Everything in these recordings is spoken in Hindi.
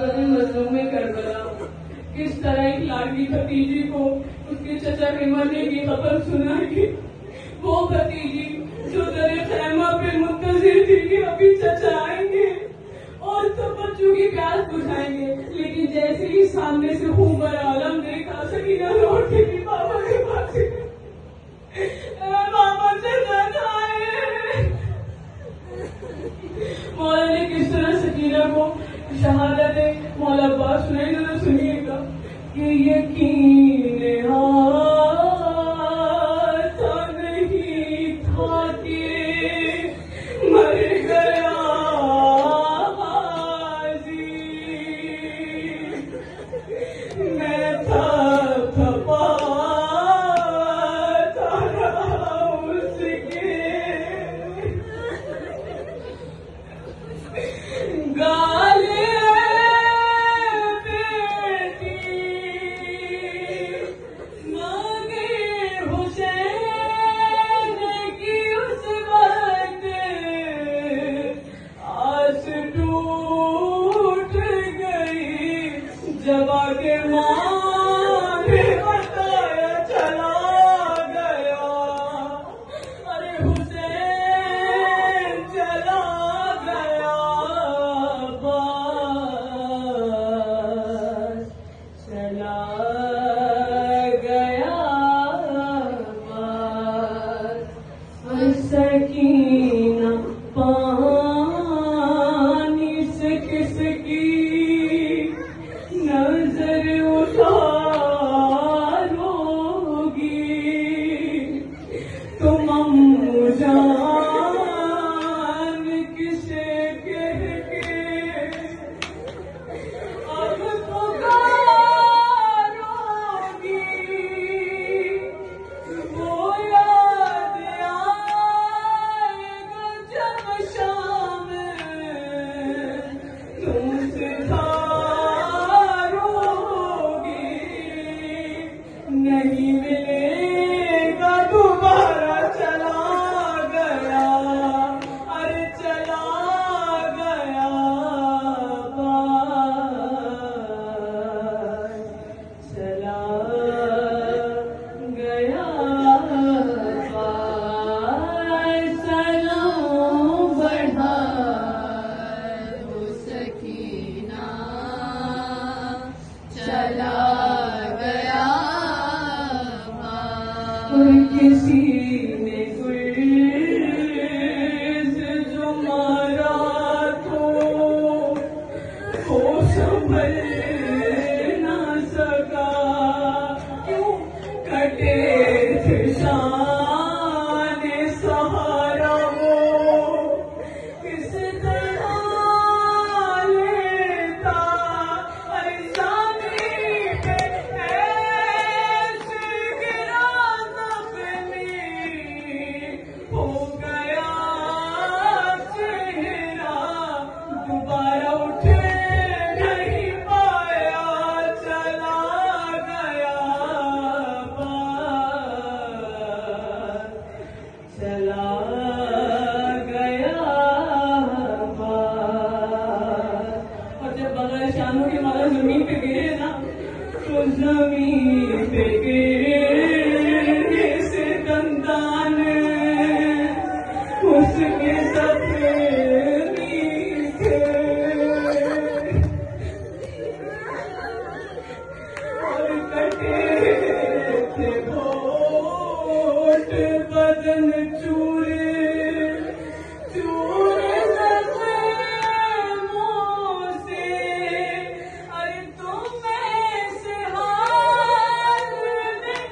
मजलूम करबला किस तरह एक लाडली भतीजी को उसके चचा के मरने की खबर सुनाई। वो भतीजी जो दरे खैमा पे मुंतजिर थी कि अभी चचा आएंगे और सब बच्चों की प्यास बुझाएंगे, लेकिन जैसे ही सामने से खूबर आलम देखा सकीना लौट के भी पापा के पास पापा चचा आए। मौला ने किस तरह सकीना को शहादत मौला अब्बास सुनाई, जरा सुनिएगा कि यकीन आता नहीं था कि मर गया हाजी, मैं था खपा उसके गाले जब आगे माँ ने बताया चला गया, अरे हुसैन चला गया बास, चला गया बास। सकीना पानी से किसकी नजर उतारोगी, तुम अम्मू जान किसे कह के अब पुकारोगी, वो याद आएगा जब शाम तुमसे नहीं मिलेगा दोबारा, चला गया, अरे चला गया बास, चला गया बास। सलाम बढ़ा दो सकीना, चला किसी ने गुर्ज जो मारा तो वो संभल ना सका, क्यों कटे थे शान सहारा वो, किस तरह लेता अरसानी पे हो गया चेहरा, दोबारा उठ नहीं पाया, चला गया बास, चला गया बास। और जब बगैर शानों के मौला जमीन पे गिरे ना, तो जमीन पे गिरने से दंदान उसके सफेदी थे, और कटे थे होठ बदन चूरे चूरे मुँह से, अरे तुम ऐसे हाल में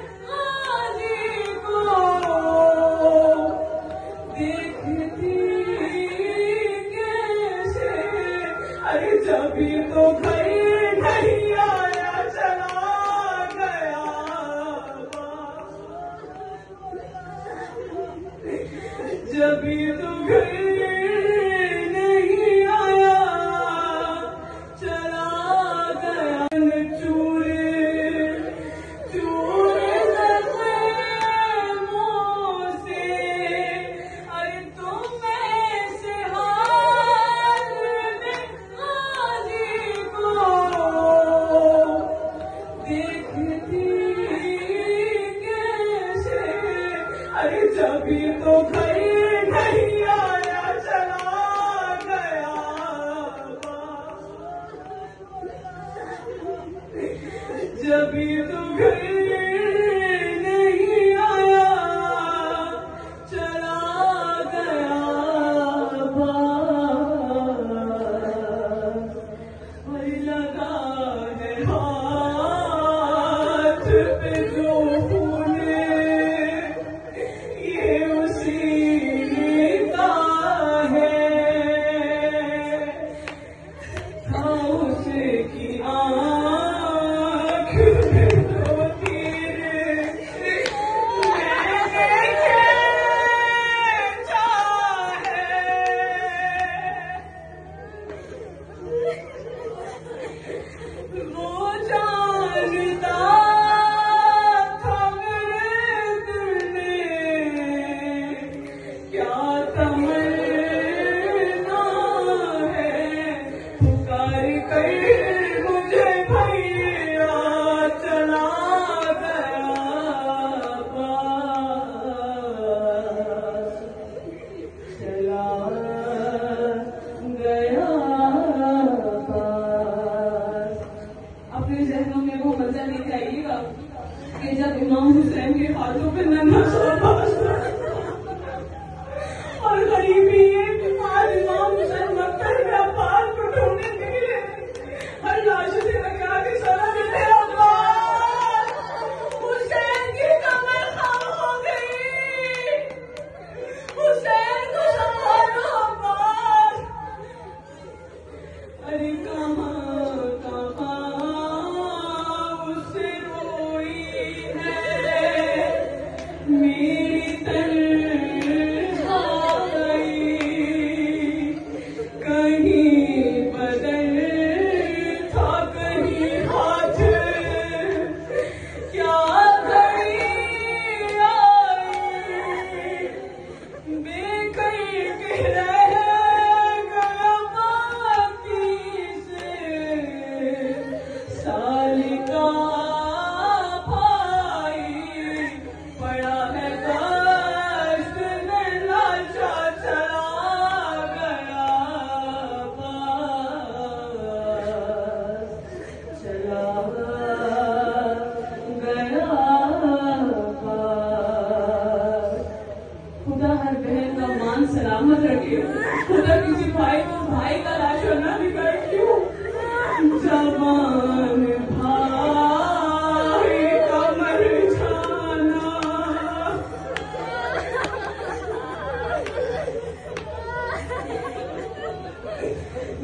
जभी तू घर नहीं आया चला गया वही लगा है हाथ पे जो फूले ये उसी का है था उसकी आँख में दो तीर मैंने खींचा है वो जानता था मेरे दिल में क्या तमन्ना है पुकार कर मुझे भैया चला गया पास चला गया पास। अपने जहनों में वो मजा लेके आइएगा कि जब इमाम हुसैन के हाथों पे नन्हा शहबाज और गरीबी आज इमाम हुसैन मक्का में अब्बास को ढूंढने निकले हर लाश से लगा के सलाह देते अब्बास हुसैन की कमर खम हो गई हुसैन को संभालो अब्बास अरे कहाँ उससे रोई है मेरी तन्हाई कहीं बदन था कहीं हाथ क्या घड़ी आई बेकल के रह गया बाकी से साल का भाई पड़ा है कष्ट में लाचा चला गया पास चला गया पास। खुदा हर बहन का मान सलामत रखे खुदा किसी भाई को भाई का लाशा न बिगाड़ क्यों जवान भाई का मर जाना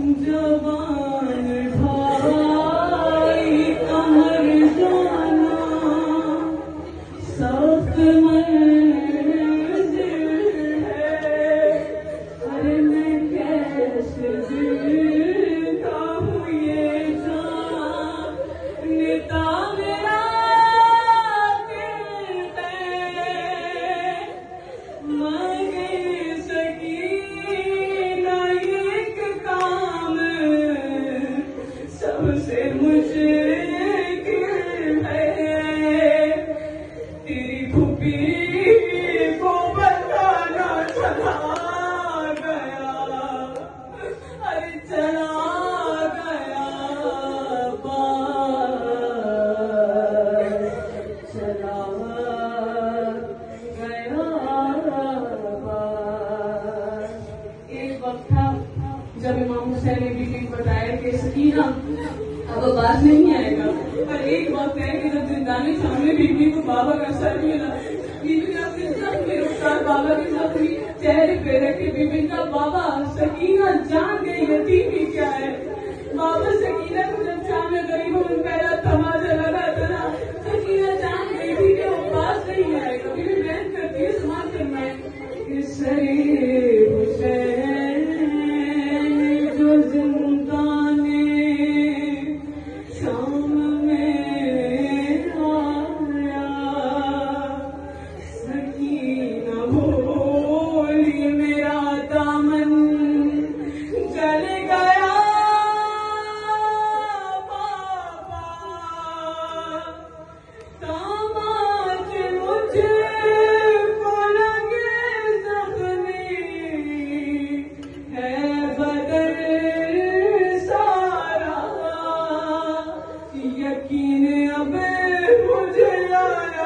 जवान भाई का मर जाना सख्त मंजिल है अरे मैं कैसे जीता हूँ ये जानता मेरा दिल है मांगे सकीना एक काम सबसे मुश्किल है तेरी फूफी को बताना चला गया अरे चला गया पास चला गया पास। एक वक्त था जब इमाम हुसैन ने बीबी को बताया कि सकीना अब बात नहीं आएगा पर एक वक्त है कि जब जिंदानी सामने बीबी को बाबा का सर मिला बीबी ने अपने जख्मी रुखसार बाबा के जख्मी चेहरे पे रखे बीबी का बाबा सकीना जान गई यतीमी क्या है बाबा सकीना को जब सामने गरीबों में पहला तमाचा लगा था सकीना जान गई थी कि वो पास नहीं आएगा बीबी मेहनत करती है समाज करना है सरे हुसैन जो जिंदा ने शाम में आया सकीना बोली मेरा दामन जल गया पास यकीन अब मुझे आया